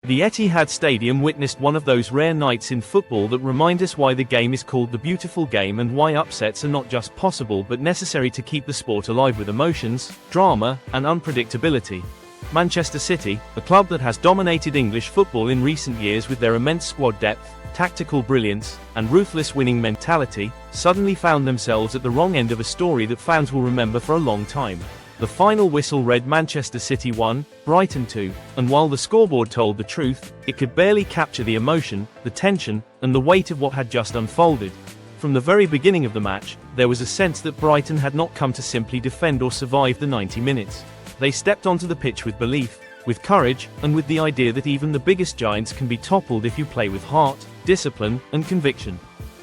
The Etihad Stadium witnessed one of those rare nights in football that remind us why the game is called the beautiful game and why upsets are not just possible but necessary to keep the sport alive with emotions, drama, and unpredictability. Manchester City, a club that has dominated English football in recent years with their immense squad depth, tactical brilliance, and ruthless winning mentality, suddenly found themselves at the wrong end of a story that fans will remember for a long time. The final whistle read Manchester City 1, Brighton 2, and while the scoreboard told the truth, it could barely capture the emotion, the tension, and the weight of what had just unfolded. From the very beginning of the match, there was a sense that Brighton had not come to simply defend or survive the 90 minutes. They stepped onto the pitch with belief, with courage, and with the idea that even the biggest giants can be toppled if you play with heart, discipline, and conviction.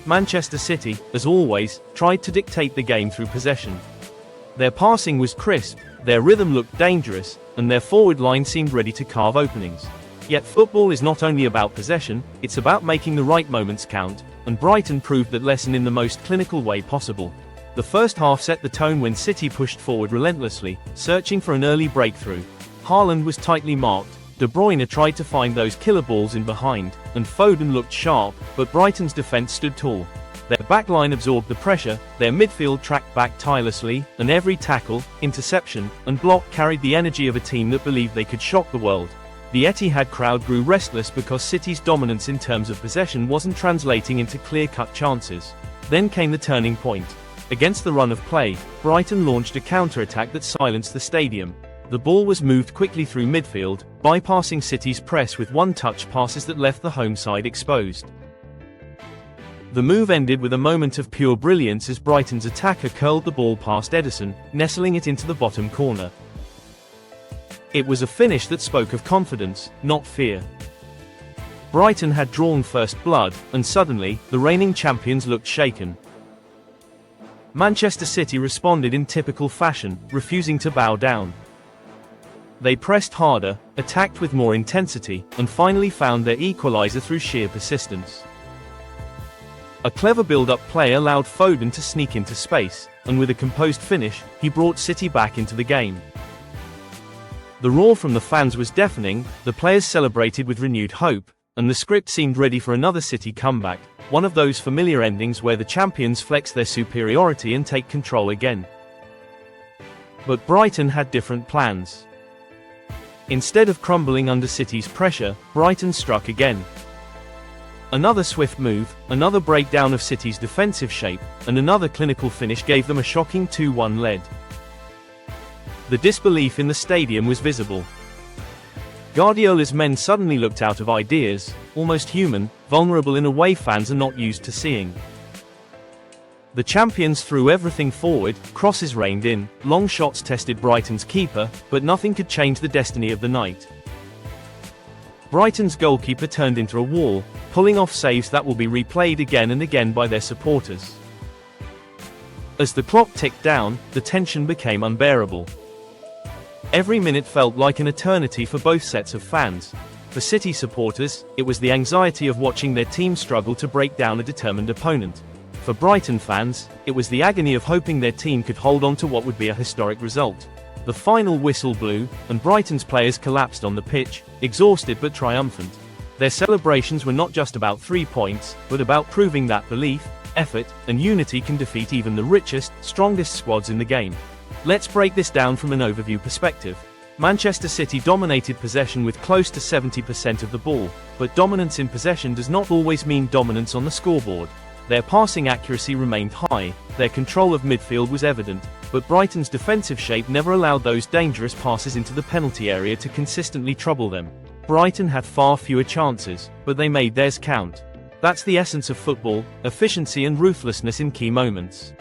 Manchester City, as always, tried to dictate the game through possession. Their passing was crisp, their rhythm looked dangerous, and their forward line seemed ready to carve openings. Yet football is not only about possession, it's about making the right moments count, and Brighton proved that lesson in the most clinical way possible. The first half set the tone when City pushed forward relentlessly, searching for an early breakthrough. Haaland was tightly marked, De Bruyne tried to find those killer balls in behind, and Foden looked sharp, but Brighton's defense stood tall. Their backline absorbed the pressure, their midfield tracked back tirelessly, and every tackle, interception, and block carried the energy of a team that believed they could shock the world. The Etihad crowd grew restless because City's dominance in terms of possession wasn't translating into clear-cut chances. Then came the turning point. Against the run of play, Brighton launched a counter-attack that silenced the stadium. The ball was moved quickly through midfield, bypassing City's press with one-touch passes that left the home side exposed. The move ended with a moment of pure brilliance as Brighton's attacker curled the ball past Ederson, nestling it into the bottom corner. It was a finish that spoke of confidence, not fear. Brighton had drawn first blood, and suddenly, the reigning champions looked shaken. Manchester City responded in typical fashion, refusing to bow down. They pressed harder, attacked with more intensity, and finally found their equalizer through sheer persistence. A clever build-up play allowed Foden to sneak into space, and with a composed finish, he brought City back into the game. The roar from the fans was deafening, the players celebrated with renewed hope, and the script seemed ready for another City comeback, one of those familiar endings where the champions flex their superiority and take control again. But Brighton had different plans. Instead of crumbling under City's pressure, Brighton struck again. Another swift move, another breakdown of City's defensive shape, and another clinical finish gave them a shocking 2-1 lead. The disbelief in the stadium was visible. Guardiola's men suddenly looked out of ideas, almost human, vulnerable in a way fans are not used to seeing. The champions threw everything forward, crosses rained in, long shots tested Brighton's keeper, but nothing could change the destiny of the night. Brighton's goalkeeper turned into a wall, pulling off saves that will be replayed again and again by their supporters. As the clock ticked down, the tension became unbearable. Every minute felt like an eternity for both sets of fans. For City supporters, it was the anxiety of watching their team struggle to break down a determined opponent. For Brighton fans, it was the agony of hoping their team could hold on to what would be a historic result. The final whistle blew, and Brighton's players collapsed on the pitch, exhausted but triumphant. Their celebrations were not just about 3 points, but about proving that belief, effort, and unity can defeat even the richest, strongest squads in the game. Let's break this down from an overview perspective. Manchester City dominated possession with close to 70% of the ball, but dominance in possession does not always mean dominance on the scoreboard. Their passing accuracy remained high, their control of midfield was evident, but Brighton's defensive shape never allowed those dangerous passes into the penalty area to consistently trouble them. Brighton had far fewer chances, but they made theirs count. That's the essence of football, efficiency and ruthlessness in key moments.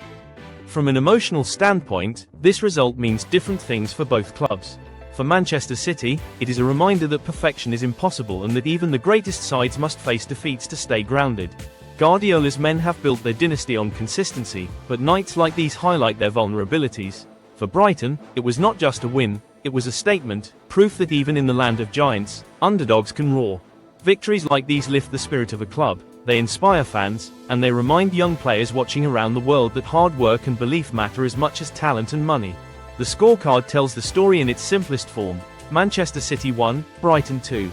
From an emotional standpoint, this result means different things for both clubs. For Manchester City, it is a reminder that perfection is impossible and that even the greatest sides must face defeats to stay grounded. Guardiola's men have built their dynasty on consistency, but nights like these highlight their vulnerabilities. For Brighton, it was not just a win, it was a statement, proof that even in the land of giants, underdogs can roar. Victories like these lift the spirit of a club, they inspire fans, and they remind young players watching around the world that hard work and belief matter as much as talent and money. The scorecard tells the story in its simplest form: Manchester City 1, Brighton 2.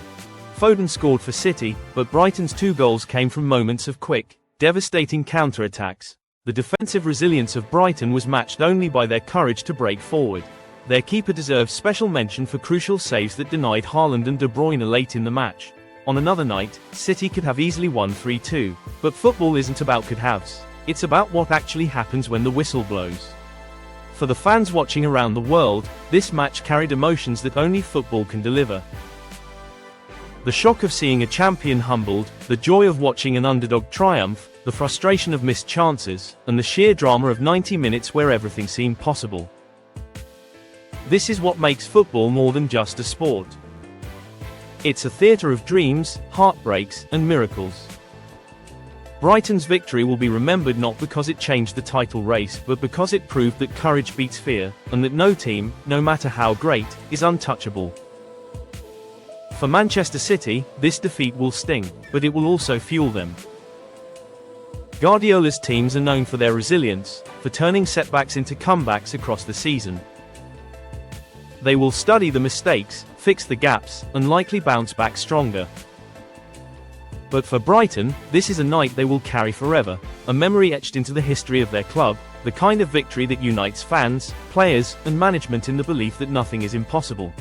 Foden scored for City, but Brighton's 2 goals came from moments of quick, devastating counterattacks. The defensive resilience of Brighton was matched only by their courage to break forward. Their keeper deserves special mention for crucial saves that denied Haaland and De Bruyne late in the match. On another night, City could have easily won 3-2. But football isn't about could-haves. It's about what actually happens when the whistle blows. For the fans watching around the world, this match carried emotions that only football can deliver. The shock of seeing a champion humbled, the joy of watching an underdog triumph, the frustration of missed chances, and the sheer drama of 90 minutes where everything seemed possible. This is what makes football more than just a sport. It's a theatre of dreams, heartbreaks, and miracles. Brighton's victory will be remembered not because it changed the title race, but because it proved that courage beats fear, and that no team, no matter how great, is untouchable. For Manchester City, this defeat will sting, but it will also fuel them. Guardiola's teams are known for their resilience, for turning setbacks into comebacks across the season. They will study the mistakes, fix the gaps, and likely bounce back stronger. But for Brighton, this is a night they will carry forever, a memory etched into the history of their club, the kind of victory that unites fans, players, and management in the belief that nothing is impossible.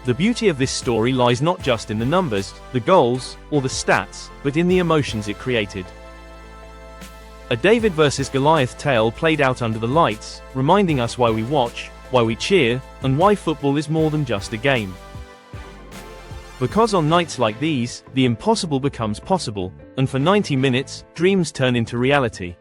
The beauty of this story lies not just in the numbers, the goals, or the stats, but in the emotions it created. A David versus Goliath tale played out under the lights, reminding us why we watch, why we cheer, and why football is more than just a game. Because on nights like these, the impossible becomes possible, and for 90 minutes, dreams turn into reality.